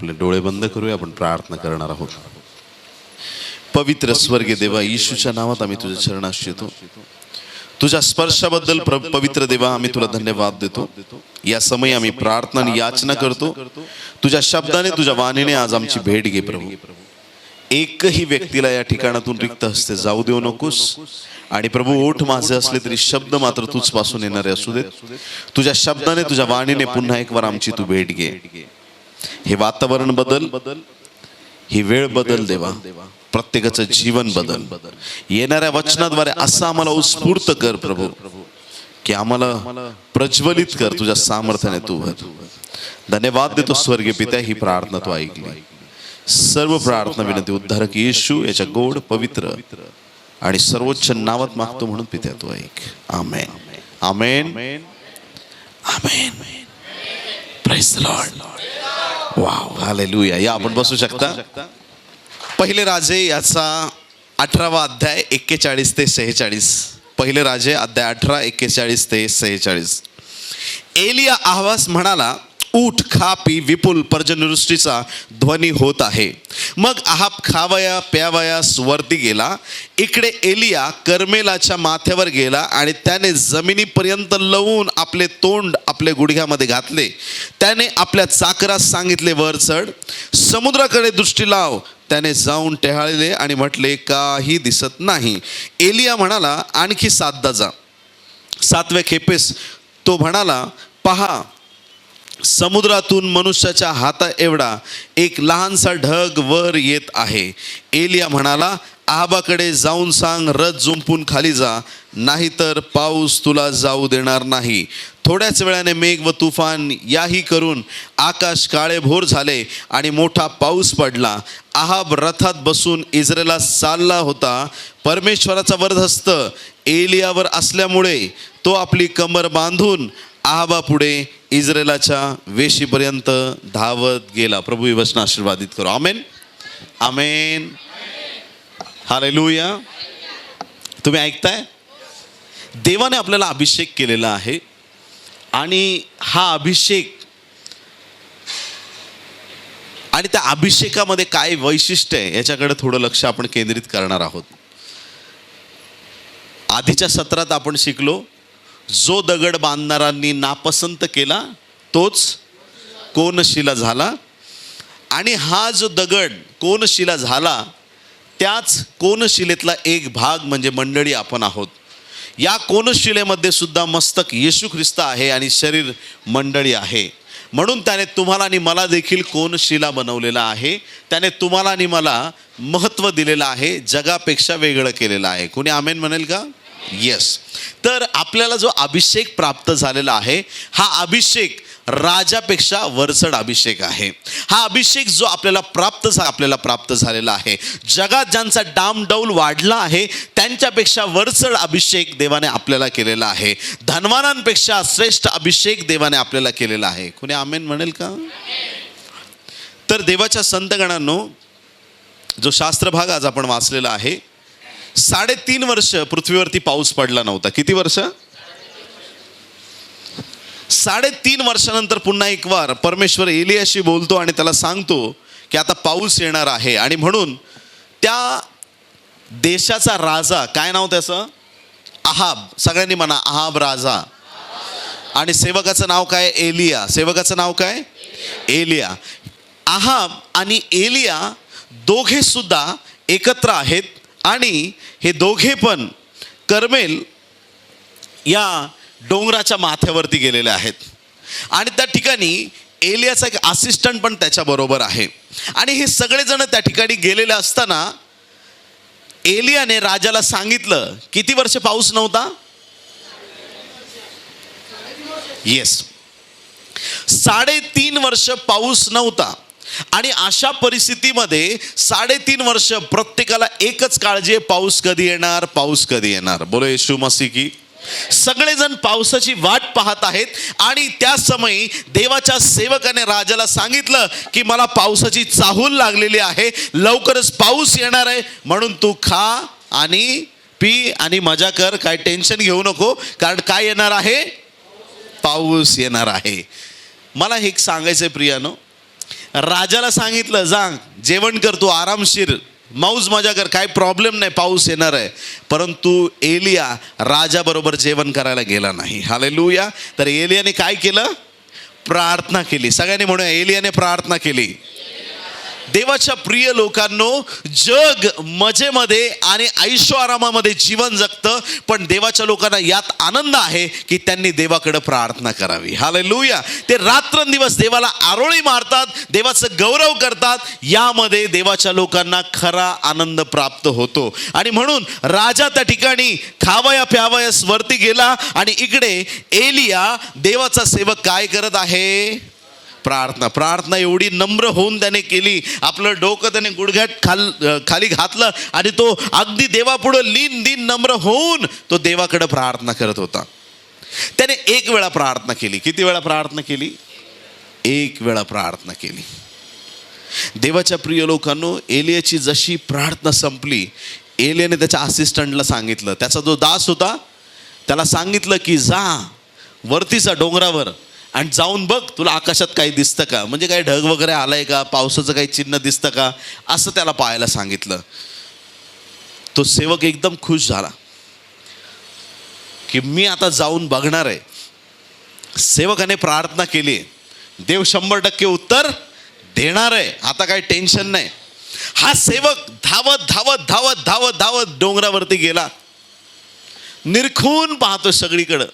आपले डोळे बंद करूया, आपण प्रार्थना करणार आहोत. पवित्र स्वर्गीय देवा, येशूच्या नावात आम्ही तुझ्या चरणाशी येतो. तुझ्या स्पर्शाबद्दल पवित्र देवा आम्ही तुला धन्यवाद देतो. या समयी आम्ही प्रार्थना आणि याचना करतो, तुझ्या शब्दाने तुझ्या वाणीने आज आमची भेट घे प्रभू. एकही व्यक्तीला या ठिकाणातून रिक्त हस्ते जाऊ देऊ नकोस. आणि प्रभू, ओठ माझे असले तरी शब्द मात्र तुझ पासून येणारे असू देत. तुझ्या शब्दाने तुझ्या वाणीने पुन्हा एक वार आमची तू भेट घे. हे वातावरण बदल, ही वेळ बदल देवा, प्रत्येकाचं जीवन बदल. येणाऱ्या वचनाद्वारे असं आम्हाला उत्स्फूर्त कर प्रभू, की आम्हाला प्रज्वलित कर तुझ्या सामर्थ्याने तू भर. धन्यवाद देतो स्वर्गीय पित्या, ही प्रार्थना तू ऐकली. सर्व प्रार्थना विनंती उद्धारक येशू याच्या गोड पवित्र आणि सर्वोच्च नावात मागतो म्हणून पित्या तू ऐक. Amen, amen, amen. Praise the lord. Wow, hallelujah. या आपण बसू शकता. पहिले राजे याचा 18वा अध्याय 41 ते 46. पहिले राजे अध्याय 18 41 ते 46. एलिया आवाज म्हणाला, उठ, खा, पी, विपुल पर्जन्यवृष्टीचा ध्वनी होत आहे. मग आहाब खावया प्यावयास वरती गेला. इकडे एलिया कर्मेलाच्या माथ्यावर गेला आणि त्याने जमिनीपर्यंत लवून आपले तोंड आपल्या गुडघ्यामध्ये घातले. त्याने आपल्या चाकरास सांगितले, वर चढ, समुद्राकडे दृष्टी लाव. त्याने जाऊन टेहाळले आणि म्हटले, काही दिसत नाही. एलिया म्हणाला, आणखी 7दा जा. 7व्या खेपेस तो म्हणाला, पहा, समुद्रातून मनुष्याच्या हाता एवढा एक लहानसा ढग वर येत आहे. एलिया म्हणाला, आहाबाकडे जाऊन सांग, रथ जुंपून खाली जा, नाहीतर पाऊस तुला जाऊ देणार नाही. थोड्याच वेळाने मेघ व तुफान याही करून आकाश काळेभोर झाले आणि मोठा पाऊस पडला. आहाब रथात बसून इस्रायला चालला होता. परमेश्वराचा वरदहस्त एलियावर असल्यामुळे तो आपली कमर बांधून आहाबा पुढे इस्रायलाच्या वेशीपर्यंत धावत गेला. प्रभू वचन आशीर्वादित करो. आमेन, आमेन, हालेलुया. तुम्ही ऐकताय? देवाने आपल्याला अभिषेक केलेला आहे आणि हा अभिषेक आणि त्या अभिषेकामध्ये काय वैशिष्ट्य आहे याच्याकडे थोडं लक्ष आपण केंद्रित करणार आहोत. आधीच्या सत्रात आपण शिकलो, जो दगड बांधणाऱ्यांनी नापसंत केला तोच कोनशिला झाला. आणि हा जो दगड कोनशिला झाला, त्याच कोनशिलेतला एक भाग म्हणजे मंडळी आपण आहोत. या कोनशिलेमध्ये सुद्धा मस्तक येशू ख्रिस्त आहे आणि शरीर मंडळी आहे. म्हणून त्याने तुम्हाला आणि मला देखील कोनशिला बनवलेला आहे. त्याने तुम्हाला आणि मला महत्त्व दिलेलं आहे, जगापेक्षा वेगळं केलेलं आहे. कोणी आमेन म्हणेल का? येस. तर आपल्याला जो अभिषेक प्राप्त झालेला आहे, हा अभिषेक राजापेक्षा वरचढ अभिषेक आहे. हा अभिषेक जो आपल्याला प्राप्त झालेला आहे, जगात ज्यांचा डामडौल वाढला आहे त्यांच्यापेक्षा वरचढ अभिषेक देवाने आपल्याला केलेला आहे. धनवानांपेक्षा श्रेष्ठ अभिषेक देवाने आपल्याला केलेला आहे. कोणी आमेन म्हणेल का? तर देवाच्या संतगणांनो, जो शास्त्रभाग आज आपण वाचलेला आहे, 3.5 वर्ष पृथ्वीवरती पाऊस पडला नव्हता. किती वर्ष? 3.5 वर्षानंतर पुन्हा एक वार परमेश्वर एलियाशी बोलतो आणि त्याला सांगतो की आता पाऊस येणार आहे. आणि म्हणून त्या देशाचा राजा, काय नाव त्याचं? आहाब. सगळ्यांनी म्हणा, आहाब राजा. आणि सेवकाचं नाव काय? एलिया. सेवकाचं नाव काय? एलिया. आहाब आणि एलिया दोघे सुद्धा एकत्र आहेत आणि हे दोघे पण कर्मेल या डोंगराच्या माथ्यावरती गेलेले आहेत. आणि त्या ठिकाणी एलियाचा एक असिस्टंट पण त्याच्याबरोबर आहे. आणि हे सगळेजण त्या ठिकाणी गेलेले असताना एलियाने राजाला सांगितलं, किती वर्ष पाऊस नव्हता? येस, 3.5 वर्ष पाऊस नव्हता. आणि अशा परिस्थितीमध्ये 3.5 वर्ष प्रत्येकाला एकच काळजी आहे, पाऊस कधी येणार, पाऊस कधी येणार. बोलो येशू मसीह की. सगळेजण पावसाची वाट पाहत आहेत. आणि त्या समयी देवाच्या सेवकाने राजाला सांगितलं की मला पावसाची चाहूल लागलेली आहे, लवकरच पाऊस येणार आहे, म्हणून तू खा आणि पी आणि मजा कर, काय टेन्शन घेऊ नको, कारण काय येणार आहे? पाऊस येणार आहे. मला हे सांगायचंय प्रियानो, राजाला सांगितलं जा जेवण कर, तू आरामशीर मौज मजा कर, काही प्रॉब्लेम नाही, पाऊस येणार आहे. परंतु एलिया राजाबरोबर जेवण करायला गेला नाही. हालेलुया. तर एलियाने काय केलं? प्रार्थना केली. सगळ्यांनी म्हणूया, एलियाने प्रार्थना केली. देवाच्या प्रिय लोकांनो, जग मजेमध्ये आणि ऐशो आरामामध्ये जीवन जगतं, पण देवाच्या लोकांना यात आनंद आहे की त्यांनी देवाकडे प्रार्थना करावी. हालेलुया. ते रात्रंदिवस देवाला आरोळी मारतात, देवाचं गौरव करतात. यामध्ये देवाच्या लोकांना खरा आनंद प्राप्त होतो. आणि म्हणून राजा त्या ठिकाणी खावया प्यावयास वरती गेला आणि इकडे एलिया देवाचा सेवक काय करत आहे? प्रार्थना एवढी नम्र होऊन त्याने केली. आपलं डोकं त्याने गुडघ्यात खाली घातलं आणि तो अगदी देवापुढं लीन दिन नम्र होऊन तो देवाकडे प्रार्थना करत होता. त्याने एक वेळा प्रार्थना केली. किती वेळा प्रार्थना केली? एक वेळा प्रार्थना केली. देवाच्या प्रिय लोकांनो, एलियाची जशी प्रार्थना संपली, एलियाने त्याच्या असिस्टंटला सांगितलं, त्याचा जो दास होता त्याला सांगितलं की जा वरती जा डोंगरावर आणि जाऊन बघ तुला आकाशात काही दिसतं का, म्हणजे काही ढग वगैरे आलंय का, पावसाचं काही चिन्ह दिसतं का, असं त्याला पाहायला सांगितलं. तो सेवक एकदम खुश झाला की मी आता जाऊन बघणार आहे. सेवकाने प्रार्थना केली, देव 100% उत्तर देणार आहे, आता काही टेन्शन नाही. हा सेवक धावत धावत धावत धावत धावत डोंगरावरती गेला. निरखून पाहतो सगळीकडं,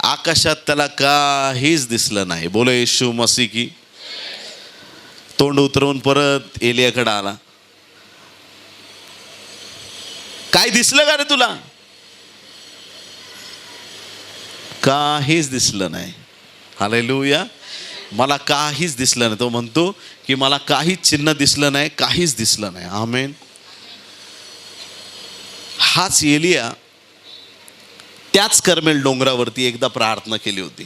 आकाशात त्याला काहीच दिसलं नाही. बोलो येशू मसीह की. तोंड उतरवून परत एलियाकडे आला. काय दिसलं का रे तुला? काहीच दिसलं नाही. हालेलुया. मला काहीच दिसलं नाही. तो म्हणतो की मला काहीच चिन्ह दिसलं नाही, काहीच दिसलं नाही. आमेन. हाच एलिया त्याच कर्मेल डोंगरावरती एकदा प्रार्थना केली होती.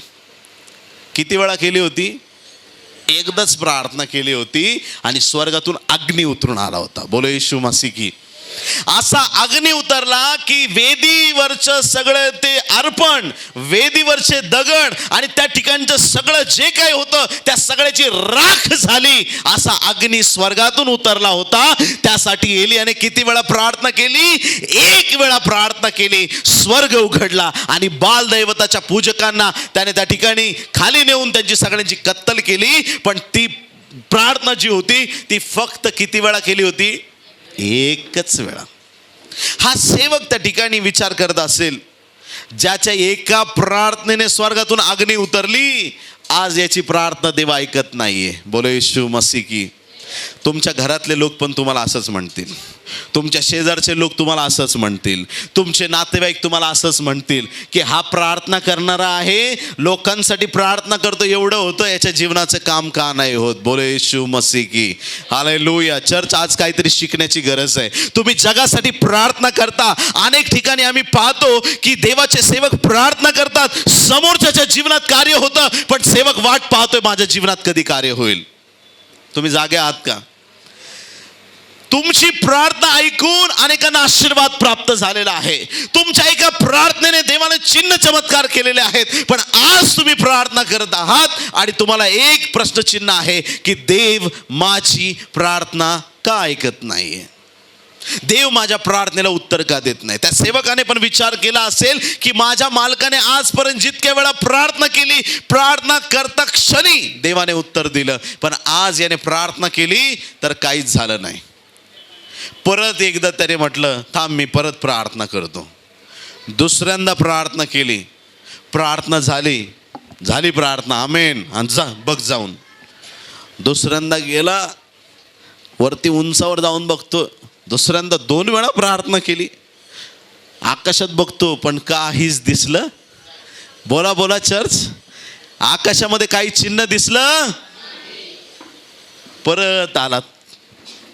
किती वेळा केली होती? एकदाच प्रार्थना केली होती आणि स्वर्गातून अग्नी उतरून आला होता. बोलो येशू मसीह की. असा अग्नी उतरला की वेदीवरचं सगळं ते अर्पण, वेदीवरचे दगड आणि त्या ठिकाणचं सगळं जे काही होतं त्या सगळ्याची राख झाली. असा अग्नी स्वर्गातून उतरला होता. त्यासाठी एलियाने किती वेळा प्रार्थना केली? एक वेळा प्रार्थना केली. स्वर्ग उघडला आणि बाल दैवताच्या पूजकांना त्याने त्या ठिकाणी खाली नेऊन त्यांची सगळ्यांची कत्तल केली. पण ती प्रार्थना जी होती ती फक्त किती वेळा केली होती? एकच वेळा. हा सेवक त्या ठिकाणी विचार करत असेल, ज्याच्या एका प्रार्थनेने स्वर्गातून अग्नी उतरली, आज याची प्रार्थना देव ऐकत नाहीये. बोलो येशू मसीह की. तुमच्या घरातले लोक पण तुम्हाला असंच म्हणतील, तुमच्या शेजारचे लोक तुम्हाला असंच म्हणतील, तुमचे नातेवाईक तुम्हाला असंच म्हणतील की हा प्रार्थना करणारा आहे, लोकांसाठी प्रार्थना करतो, एवढं होतं, याच्या जीवनाचं काम का नाही होत. बोलो येशू मसीह की. हालेलुया. चर्च, आज काहीतरी शिकण्याची गरज आहे. तुम्ही जगासाठी प्रार्थना करता. अनेक ठिकाणी आम्ही पाहतो की देवाचे सेवक प्रार्थना करतात, समोरच्याच्या जीवनात कार्य होतं, पण सेवक वाट पाहतोय माझ्या जीवनात कधी कार्य होईल. तुम्ही जागे आहात का? तुमची प्रार्थना ऐकून अनेकांना आशीर्वाद प्राप्त झालेला आहे. तुमच्या एका प्रार्थनेने देवाने चिन्ह चमत्कार केलेले आहेत. पण आज तुम्ही प्रार्थना करत आहात आणि तुम्हाला एक प्रश्नचिन्ह आहे की देव माझी प्रार्थना का ऐकत नाहीये? देव माझ्या प्रार्थनेला उत्तर का देत नाही? त्या सेवकाने पण विचार केला असेल की माझ्या मालकाने आजपर्यंत जितक्या वेळा प्रार्थना केली, प्रार्थना करता क्षणी देवाने उत्तर दिलं, पण आज याने प्रार्थना केली तर काहीच झालं नाही. परत एकदा त्याने म्हटलं थांब मी परत प्रार्थना करतो. दुसऱ्यांदा प्रार्थना केली, प्रार्थना झाली प्रार्थना, आमेन, आणि जा बघ जाऊन. दुसऱ्यांदा गेला, वरती उंचावर जाऊन बघतो, दुसऱ्यांदा 2 वेळा प्रार्थना केली, आकाशात बघतो पण काहीच दिसलं. बोला बोला चर्च, आकाशामध्ये काही चिन्ह दिसलं? परत आलात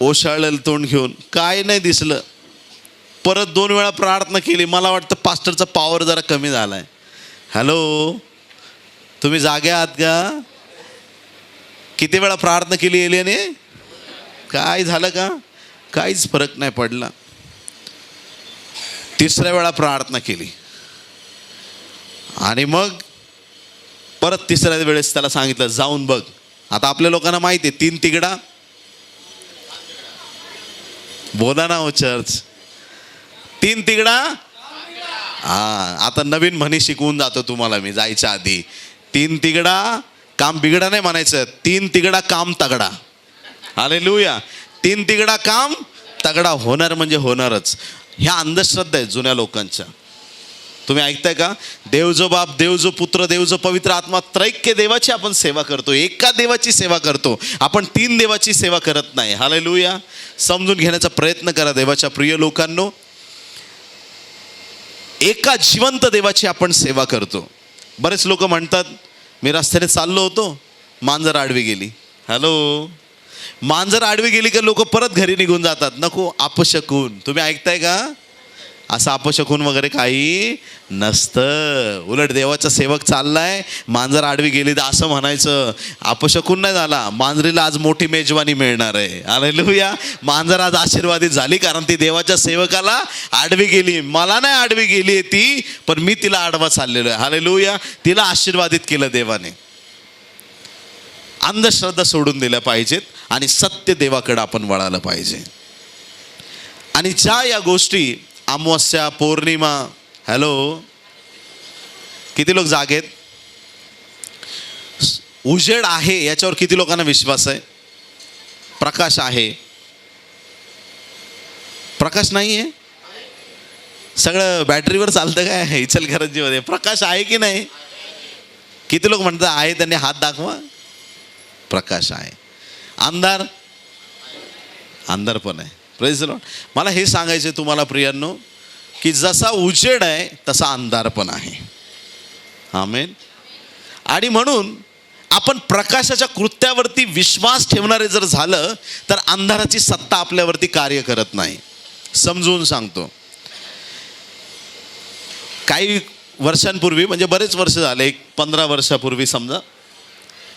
ओशाळलेलं तोंड घेऊन, काय नाही दिसलं. परत 2 वेळा प्रार्थना केली. मला वाटतं पास्टरचा पॉवर जरा कमी झालाय. हॅलो, तुम्ही जागे आहात का? किती वेळा प्रार्थना केली एलियाने? काय झालं का? काहीच फरक नाही पडला. तिसऱ्या वेळा प्रार्थना केली आणि मग परत तिसऱ्या वेळेस त्याला सांगितलं जाऊन बघ. आता आपल्या लोकांना माहिती आहे 3 तिगडा, बोला ना हो चर्च, 3 तिगडा. आता नवीन म्हणी शिकवून जातो तुम्हाला मी जायच्या आधी. 3 तिगडा काम बिगडा नाही म्हणायचं, 3 तिगडा काम तगडा. हालेलुया. 3 तिगडा काम तगडा होणार म्हणजे होणारच. ह्या अंधश्रद्धा आहेत जुन्या लोकांच्या. तुम्ही ऐकताय का? देव जो बाप, देव जो पुत्र, देव जो पवित्र आत्मा, त्रैक्य देवाची आपण सेवा करतो, एका देवाची सेवा करतो. आपण 3 देवाची सेवा करत नाही. हालेलुया. समजून घेण्याचा प्रयत्न करा देवाच्या प्रिय लोकांनो. एका जिवंत देवाची आपण सेवा करतो. बरेच लोक म्हणतात मी रस्त्याने चाललो होतो, मांजर आडवी गेली. हॅलो, मांजर आडवी गेली का लोक परत घरी निघून जातात. नको, अपशकून. तुम्ही ऐकताय का? असं अपशकून वगैरे काही नसतं. उलट देवाचा सेवक चाललाय, मांजर आडवी गेली तर असं म्हणायचं अपशकून नाही झाला, मांजरीला आज मोठी मेजवानी मिळणार आहे. हालेलुया. मांजर आज आशीर्वादित झाली कारण ती देवाच्या सेवकाला आडवी गेली. मला नाही आडवी गेली आहे ती, पण मी तिला आडवा चाललेलो आहे. हालेलुया. तिला आशीर्वादित केलं देवाने. अंधश्रद्धा सोडून दिल्या पाहिजेत आणि सत्य देवाकडे आपण वळालं पाहिजे. आणि ज्या या गोष्टी अमावस्या, पौर्णिमा, हॅलो, किती लोक जागेत? उजेड आहे याच्यावर किती लोकांना विश्वास आहे? प्रकाश आहे, प्रकाश नाही आहे? सगळं बॅटरीवर चालतं काय इचलकरंजीमध्ये? प्रकाश आहे की नाही? किती लोक म्हणतात आहे? त्यांनी हात दाखवा. प्रकाश आहे. अंधार, अंधार पण आहे. Praise the Lord. मला हे सांगायचं तुम्हाला प्रियांनो, की जसा उजेड आहे तसा अंधार पण आहे. आमेन. आणि म्हणून आपण प्रकाशाच्या कृत्यावरती विश्वास ठेवणारे जर झालं तर अंधाराची सत्ता आपल्यावरती कार्य करत नाही. समजून सांगतो. काही वर्षांपूर्वी, म्हणजे बरेच वर्ष झाले, एक 15 वर्षापूर्वी समजा,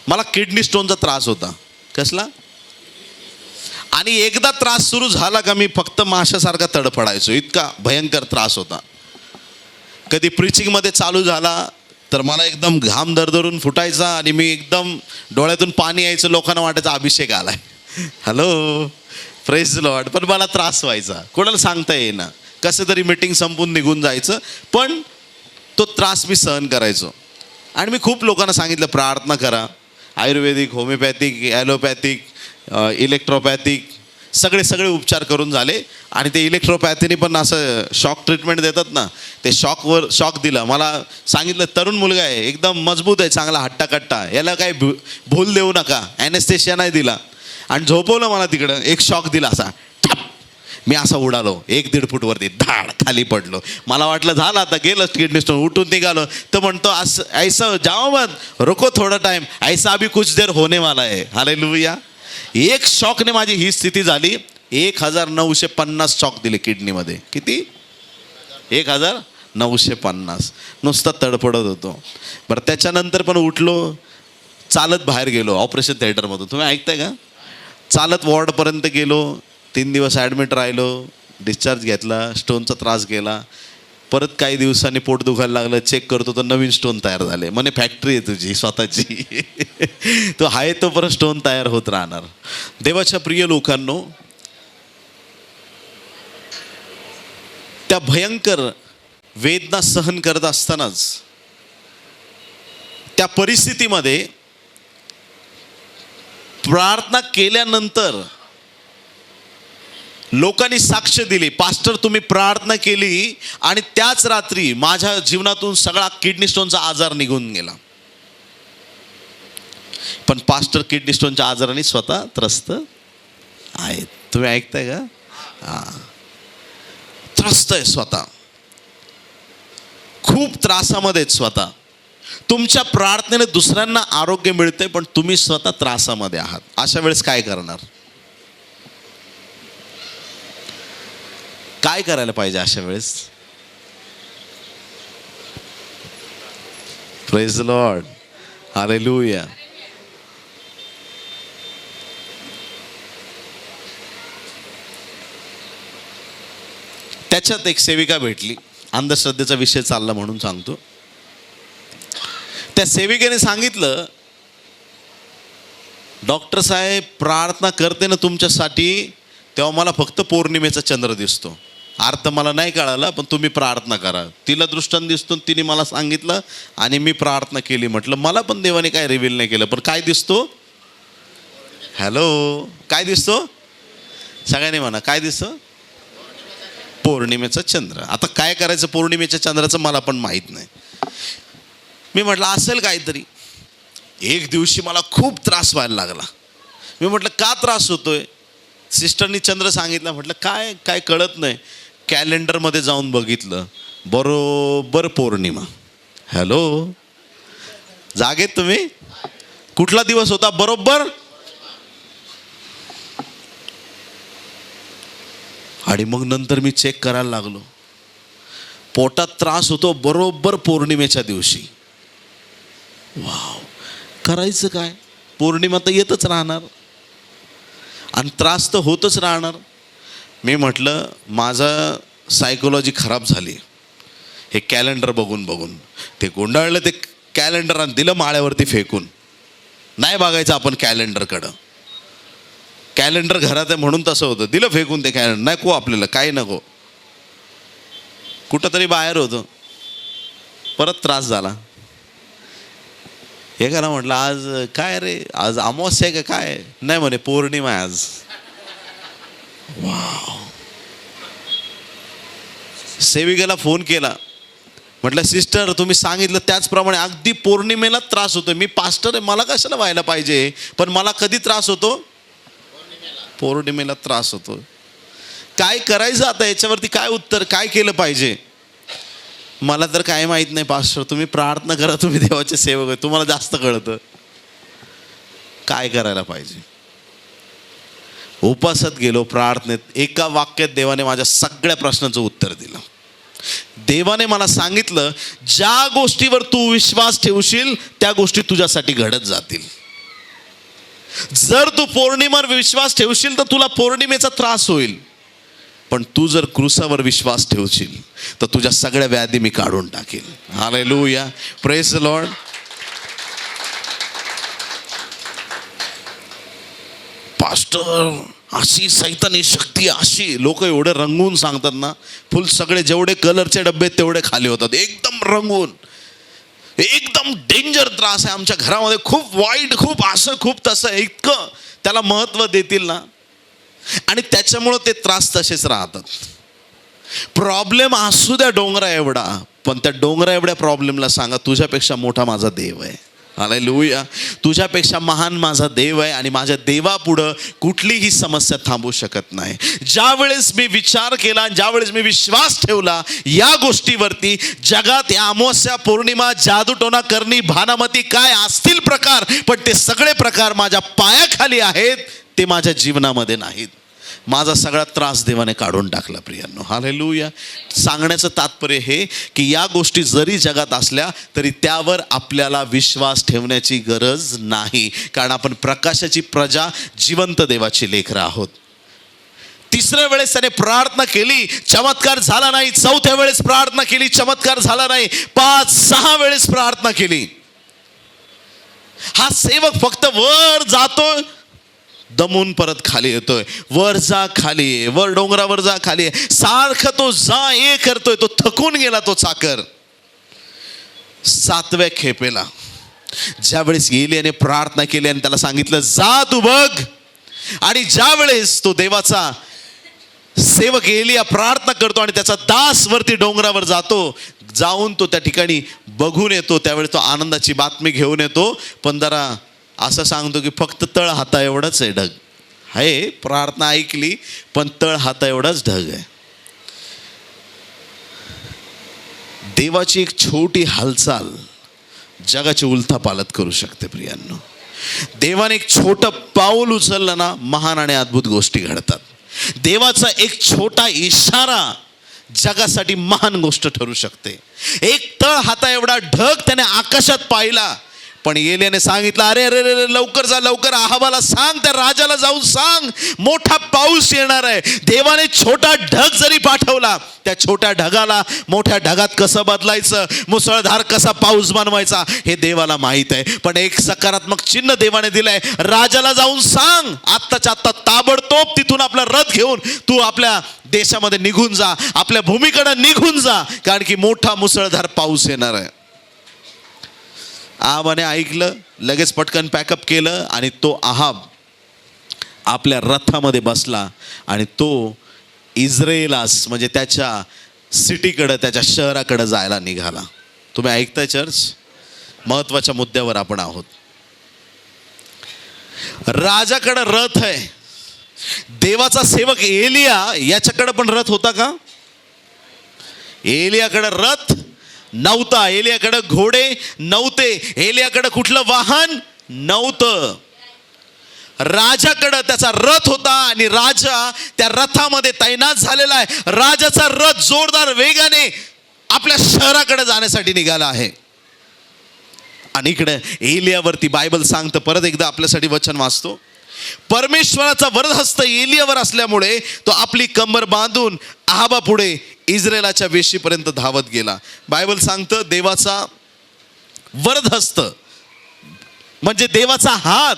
मला किडनी स्टोनचा त्रास होता. कसला? आणि एकदा त्रास सुरू झाला का मी फक्त माशासारखा तडफडायचो. इतका भयंकर त्रास होता. कधी प्रीचिंगमध्ये चालू झाला तर मला एकदम घाम दरदरून फुटायचा आणि मी एकदम डोळ्यातून पाणी यायचं. लोकांना वाटायचं अभिषेक आलाय. Hello, praise the Lord. पण मला त्रास व्हायचा, कोणाला सांगता येईना. कसं तरी मीटिंग संपून निघून जायचं, पण तो त्रास मी सहन करायचो. आणि मी खूप लोकांना सांगितलं प्रार्थना करा. आयुर्वेदिक, होमिओपॅथिक, ॲलोपॅथिक, इलेक्ट्रोपॅथिक सगळे उपचार करून झाले. आणि ते इलेक्ट्रोपॅथीने पण असं शॉक ट्रीटमेंट देतात ना, ते शॉक दिला. मला सांगितलं तरुण मुलगा आहे, एकदम मजबूत आहे, चांगला हट्टाकट्टा, याला काही भूल देऊ नका. ॲनेस्थेशिया नाही दिला आणि झोपवलं मला तिकडं. एक शॉक दिला असा, मी असा उडालो 1-1.5 फूटवरती, धाड खाली पडलो. मला वाटलं झालं आता गेलं किडनी स्टोन. उठून निघालो तर म्हणतो असं ऐसा जाओ मत, रुको थोडा टाइम, ऐसा अभी कुछ देर होने वाला है. हालेलुया. एक शॉकने माझी ही स्थिती झाली. 1950 शॉक दिले किडनीमध्ये. किती? 1950. नुसतं तडफडत होतो. बरं, त्याच्यानंतर पण उठलो, चालत बाहेर गेलो ऑपरेशन थिएटरमधून. तुम्ही ऐकताय का? चालत वॉर्डपर्यंत गेलो. 3 दिवस ॲडमिट राहिलो. डिस्चार्ज घेतला. स्टोनचा त्रास गेला. परत काही दिवसांनी पोट दुखायला लागलं. चेक करतो तर नवीन स्टोन तयार झाले. म्हणे फॅक्टरी आहे तुझी स्वतःची. तो आहे तो परत स्टोन तयार होत राहणार. देवाच्या प्रिय लोकांनो, त्या भयंकर वेदना सहन करत असतानाच त्या परिस्थितीमध्ये प्रार्थना केल्यानंतर लोकांनी साक्ष दिली, पास्टर तुम्ही प्रार्थना केली आणि त्याच रात्री माझ्या जीवनातून सगळा किडनी स्टोनचा आजार निघून गेला. पण पास्टर किडनी स्टोनच्या आजाराने स्वतः त्रस्त आहेत. तुम्ही ऐकताय का? त्रस्त आहे स्वतः, खूप त्रासामध्ये स्वतः. तुमच्या प्रार्थनेने दुसऱ्यांना आरोग्य मिळते, पण तुम्ही स्वतः त्रासामध्ये आहात. अशा वेळेस काय करणार? काय करायला पाहिजे अशा वेळेस? Praise the Lord. हालेलुया. त्याच्यात एक सेविका भेटली. अंधश्रद्धेचा विषय चालला म्हणून सांगतो. त्या सेविकेने सांगितलं डॉक्टर साहेब प्रार्थना करते ना तुमच्यासाठी, तेव्हा मला फक्त पौर्णिमेचा चंद्र दिसतो. अर्थ मला नाही कळाला, पण तुम्ही प्रार्थना करा. तिला दृष्टांत दिसतो, तिने मला सांगितलं आणि मी प्रार्थना केली. म्हटलं मला पण देवाने काय रिव्हील नाही केलं, पण काय दिसतो? हॅलो, काय दिसतो? सगळ्यांनी म्हणा, काय दिसतं? पौर्णिमेचा चंद्र. आता काय करायचं पौर्णिमेच्या चंद्राचं मला पण माहीत नाही. मी म्हटलं असेल काहीतरी. एक दिवशी मला खूप त्रास व्हायला लागला. मी म्हटलं का त्रास होतोय? सिस्टरनी चंद्र सांगितलं. म्हटलं काय काय कळत नाही. कॅलेंडरमध्ये जाऊन बघितलं, बरोबर पौर्णिमा. हॅलो, जागेत तुम्ही? कुठला दिवस होता बरोबर? आणि मग नंतर मी चेक करायला लागलो. पोटात त्रास होतो बरोबर पौर्णिमेच्या दिवशी. वाव, करायचं काय? पौर्णिमा तर येतच राहणार आणि त्रास तर होतच राहणार. मी म्हटलं माझं सायकोलॉजी खराब झाली हे कॅलेंडर बघून बघून. ते गोंडाळलं ते कॅलेंडर आणि दिलं माळ्यावरती फेकून. नाही बघायचं आपण कॅलेंडरकडं. कॅलेंडर घरात आहे म्हणून तसं होतं. दिलं फेकून ते कॅलेंडर. नको आपल्याला, काही नको. कुठंतरी बाहेर होतं, परत त्रास झाला. हे करा म्हटलं आज काय रे, आज अमावस्या आहे का काय? नाही म्हणे पौर्णिमा आहे आज. वाव. सेविकेला फोन केला. म्हटलं सिस्टर तुम्ही सांगितलं त्याचप्रमाणे अगदी पौर्णिमेला त्रास होतो. मी पास्टर आहे, मला कशाला व्हायला पाहिजे, पण मला कधी त्रास होतो? पौर्णिमेला त्रास होतो. काय करायचं आता? याच्यावरती काय उत्तर, काय केलं पाहिजे? मला तर काय माहीत नाही पास्टर, तुम्ही प्रार्थना करा, तुम्ही देवाचे सेवक आहे, तुम्हाला जास्त कळतं काय करायला पाहिजे. उपासात गेलो, प्रार्थनेत. एका वाक्यात देवाने माझ्या सगळ्या प्रश्नाचं उत्तर दिलं. देवाने मला सांगितलं ज्या गोष्टीवर तू विश्वास ठेवशील त्या गोष्टी तुझ्यासाठी घडत जातील. जर तू पौर्णिमेवर विश्वास ठेवशील तर तुला पौर्णिमेचा त्रास होईल, पण तू जर क्रूसावर विश्वास ठेवशील तर तुझ्या सगळ्या व्याधी मी काढून टाकेल. Hallelujah, praise the Lord. Pastor अशी सैतानी शक्ती, अशी लोक एवढे रंगवून सांगतात ना. फुल सगळे जेवढे कलरचे डबे तेवढे खाली होतात, एकदम रंगवून. एकदम डेंजर त्रास आहे आमच्या घरामध्ये, खूप वाईट, खूप असं खूप तसं, इतकं त्याला महत्त्व देतील ना. आणि त्याच्यामुळं ते त्रास तसेच राहतात. प्रॉब्लेम असू द्या डोंगरा एवढा, पण त्या डोंगरा एवढ्या प्रॉब्लेमला सांगा तुझ्यापेक्षा मोठा माझा देव आहे. हालेलुया, तुझ्यापेक्षा महान माझा देव आहे आणि माझ्या देवापुढं कुठलीही समस्या थांबू शकत नाही. ज्या वेळेस मी विचार केला, ज्या वेळेस मी विश्वास ठेवला या गोष्टीवरती, जगात या अमावस्या, पौर्णिमा, जादूटोना करणी, भानामती काय असतील प्रकार, पण ते सगळे प्रकार माझ्या पायाखाली आहेत, ते माझ्या जीवनामध्ये नाहीत. माझा सगळा त्रास देवाने काढून टाकला प्रियांनो. हालेलुया. सांगण्याचं तात्पर्य हे की या गोष्टी जरी जगात असल्या तरी त्यावर आपल्याला विश्वास ठेवण्याची गरज नाही, कारण आपण प्रकाशाची प्रजा, जिवंत देवाची लेकरं आहोत. तिसऱ्या वेळेस त्याने प्रार्थना केली, चमत्कार झाला नाही. चौथ्या वेळेस प्रार्थना केली, चमत्कार झाला नाही. 5-6 वेळेस प्रार्थना केली. हा सेवक फक्त वर जातो, दमून परत खाली येतोय. वर जा, खाली ये, वर डोंगरावर जा, खाली ये, सारखं तो जा ये करतोय. तो थकून गेला तो चाकर. 7व्या खेपेला ज्यावेळेस एलियाने प्रार्थना केली आणि त्याला सांगितलं जा तू बघ, आणि ज्या वेळेस तो देवाचा सेवक एलिया प्रार्थना करतो आणि त्याचा दास वरती डोंगरावर जातो, जाऊन तो त्या ठिकाणी बघून येतो, त्यावेळेस तो आनंदाची बातमी घेऊन येतो. पण जरा असं सांगतो की फक्त तळ हाता एवढंच आहे ढग आहे. प्रार्थना ऐकली पण तळ हाता एवढाच ढग आहे. देवाची एक छोटी हालचाल जगाची उलथापालट करू शकते प्रियांनो. देवाने एक छोटं पाऊल उचललं ना, महान आणि अद्भुत गोष्टी घडतात. देवाचा एक छोटा इशारा जगासाठी महान गोष्ट ठरू शकते. एक तळ हाता एवढा ढग त्याने आकाशात पाहिला, पण एलियाने सांगितलं, अरे अरे अरे लवकर जा, लवकर अहाबाला सांग, त्या राजाला जाऊन सांग, मोठा पाऊस येणार आहे. देवाने छोटा ढग जरी पाठवला, त्या छोट्या ढगाला मोठ्या ढगात कसं बदलायचं, मुसळधार कसा पाऊस बनवायचा हे देवाला माहित आहे. पण एक सकारात्मक चिन्ह देवाने दिलंय, राजाला जाऊन सांग, आत्ताच्या आत्ता ताबडतोब तिथून आपला रथ घेऊन तू आपल्या देशामध्ये निघून जा, आपल्या भूमीकडे निघून जा, कारण की मोठा मुसळधार पाऊस येणार आहे. आहाबाने ऐकलं, लगेच पटकन पॅकअप केलं आणि तो आहाब आपल्या रथामध्ये बसला आणि तो इस्रायलास म्हणजे त्याच्या सिटीकडं, त्याच्या शहराकडं जायला निघाला. तुम्ही ऐकताय चर्च? महत्वाच्या मुद्द्यावर आपण आहोत. राजाकडं रथ आहे. देवाचा सेवक एलिया याच्याकडे पण रथ होता का? एलियाकडे रथ नव्हता, एलियाकडे घोडे नव्हते, एलियाकडे कुठलं वाहन नव्हतं. राजाकडे त्याचा रथ होता आणि राजा त्या रथामध्ये तैनात झालेला आहे. राजाचा रथ जोरदार वेगाने आपल्या शहराकडे जाण्यासाठी निघाला आहे. आणि इकडे एलियावरती बायबल सांगतं, परत एकदा आपल्यासाठी वचन वाचतो, परमेश्वराचा वरदहस्त एलियावर असल्यामुळे तो आपली कंबर बांधून अहाबा पुढे इस्रायलाच्या वेशीपर्यंत धावत गेला. बायबल सांगतं देवाचा वरदहस्त म्हणजे देवाचा हात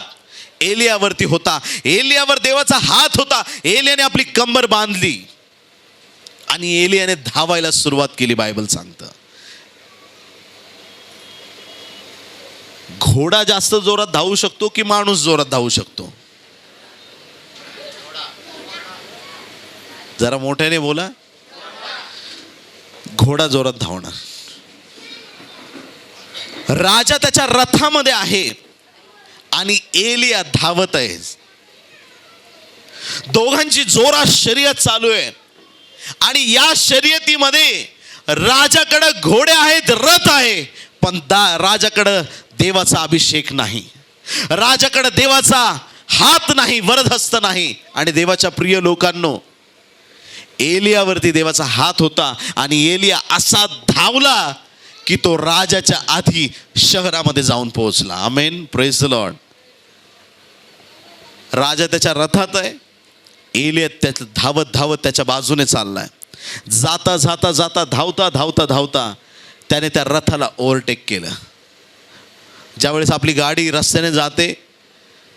एलियावरती होता. एलियावर देवाचा हात होता. एलियाने आपली कंबर बांधली आणि एलियाने धावायला सुरुवात केली. बायबल सांगतं घोडा जास्त जोरात धावू शकतो की माणूस जोरात धावू शकतो? जरा मोठ्याने बोला. घोडा जोरात धावणार. राजा त्याच्या रथामध्ये आहे आणि एलिया धावत आहे. दोघांची जोरात शर्यत चालू आहे आणि या शर्यतीमध्ये राजाकडे घोडे आहेत, रथ आहे, पण राजाकडे देवाचा अभिषेक नाही, राजाकडे देवाचा हात नाही, वरदहस्त नाही. आणि देवाच्या प्रिय लोकांनो, एलियावरती देवाचा हात होता आणि एलिया असा धावला की तो राजाच्या आधी शहरामध्ये जाऊन पोहोचला. आमेन, प्रेज द लॉर्ड. राजा त्याच्या रथात आहे, एलिया त्याच्या धावत धावत त्याच्या बाजूने चाललाय. जाता जाता जाता धावता धावता धावता त्याने त्या रथाला ओव्हरटेक केलं. ज्यावेळेस आपली गाडी रस्त्याने जाते,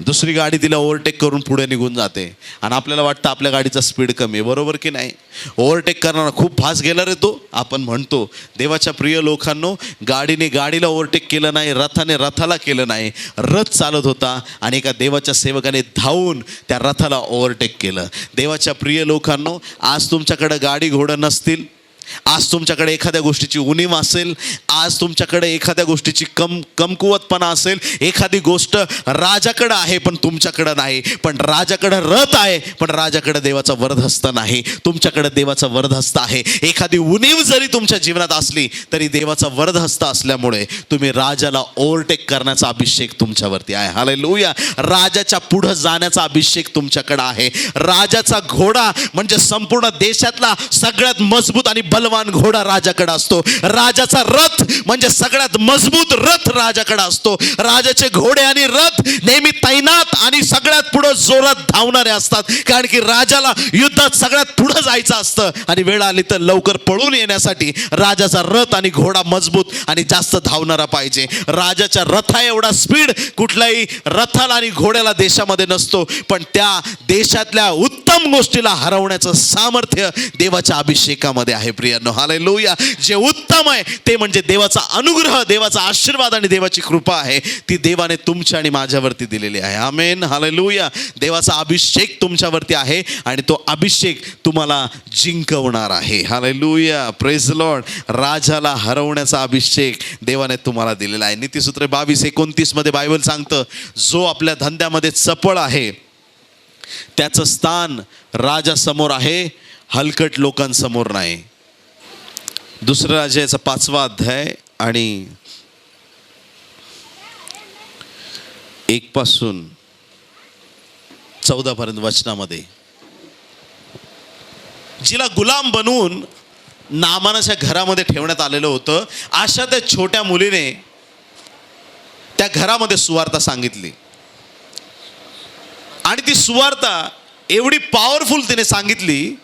दुसरी गाडी तिला ओव्हरटेक करून पुढे निघून जाते आणि आपल्याला वाटतं आपल्या गाडीचा स्पीड कमी आहे, बरोबर की नाही? ओव्हरटेक करणारा खूप फास्ट गेला रे तो, आपण म्हणतो. देवाच्या प्रिय लोकांनो, गाडीने गाडीला ओव्हरटेक केलं नाही, रथाने रथाला केलं नाही. रथ चालत होता आणि एका देवाच्या सेवकाने धावून त्या रथाला ओव्हरटेक केलं. देवाच्या प्रिय लोकांनो, आज तुमच्याकडे गाडी घोडं नसतील, आज तुमच्याकडे एखाद्या गोष्टीची उणीव असेल, आज तुमच्याकडे एखाद्या गोष्टीची कमकुवतपणा असेल, एखादी गोष्ट राजाकडे आहे पण तुमच्याकडे नाही, पण राजाकडे रथ आहे पण राजाकडे देवाचा वरदहस्त नाही. तुमच्याकडे देवाचा वरदहस्त आहे. एखादी उणीव जरी तुमच्या जीवनात असली तरी देवाचा वरदहस्त असल्यामुळे तुम्ही राजाला ओव्हरटेक करण्याचा अभिषेक तुमच्यावरती आहे. हालेलुया. राजाच्या पुढे जाण्याचा अभिषेक तुमच्याकडे आहे. राजाचा घोडा म्हणजे संपूर्ण देशातला सगळ्यात मजबूत आणि बलवान घोडा राजाकडे असतो. राजाचा रथ म्हणजे सगळ्यात मजबूत रथ राजाकडे असतो. राजाचे घोडे आणि रथ नेहमी तैनात आणि सगळ्यात पुढे जोरात धावणारे असतात, कारण की राजाला युद्धात सगळ्यात पुढे जायचं असतं आणि वेळ आली तर लवकर पळून येण्यासाठी राजाचा रथ आणि घोडा मजबूत आणि जास्त धावणारा पाहिजे. राजाच्या रथा एवढा स्पीड कुठल्याही रथाला आणि घोड्याला देशामध्ये नसतो, पण त्या देशातल्या उत्तम गोष्टीला हरवण्याचं सामर्थ्य देवाच्या अभिषेकामध्ये आहे. प्रियांनो, हालेलुया. जे उत्तम आहे ते म्हणजे देवाचा अनुग्रह, देवाचा आशीर्वाद आणि देवाची कृपा आहे. ती देवाने तुमच्या आणि माझ्यावरती दिलेली आहे. आमेन, हालेलुया. देवाचा अभिषेक तुमच्यावरती आहे आणि तो अभिषेक तुम्हाला जिंकवणार आहे. Hallelujah, praise Lord. राजाला हरवण्याचा अभिषेक देवाने तुम्हाला दिलेला आहे. नीतिसूत्र 22:29 मध्ये बायबल सांगतं, जो आपल्या धंद्यामध्ये चपळ आहे त्याचं स्थान राजासमोर आहे, हलकट लोकांसमोर नाही. दुसऱ्या राजाचा 5वा अध्याय आणि 1 पासून 14 पर्यंत वचनामध्ये, जिला गुलाम बनवून नामानाच्या घरामध्ये ठेवण्यात आलेलं होतं, अशा त्या छोट्या मुलीने त्या घरामध्ये सुवार्ता सांगितली आणि ती सुवार्ता एवढी पॉवरफुल तिने सांगितली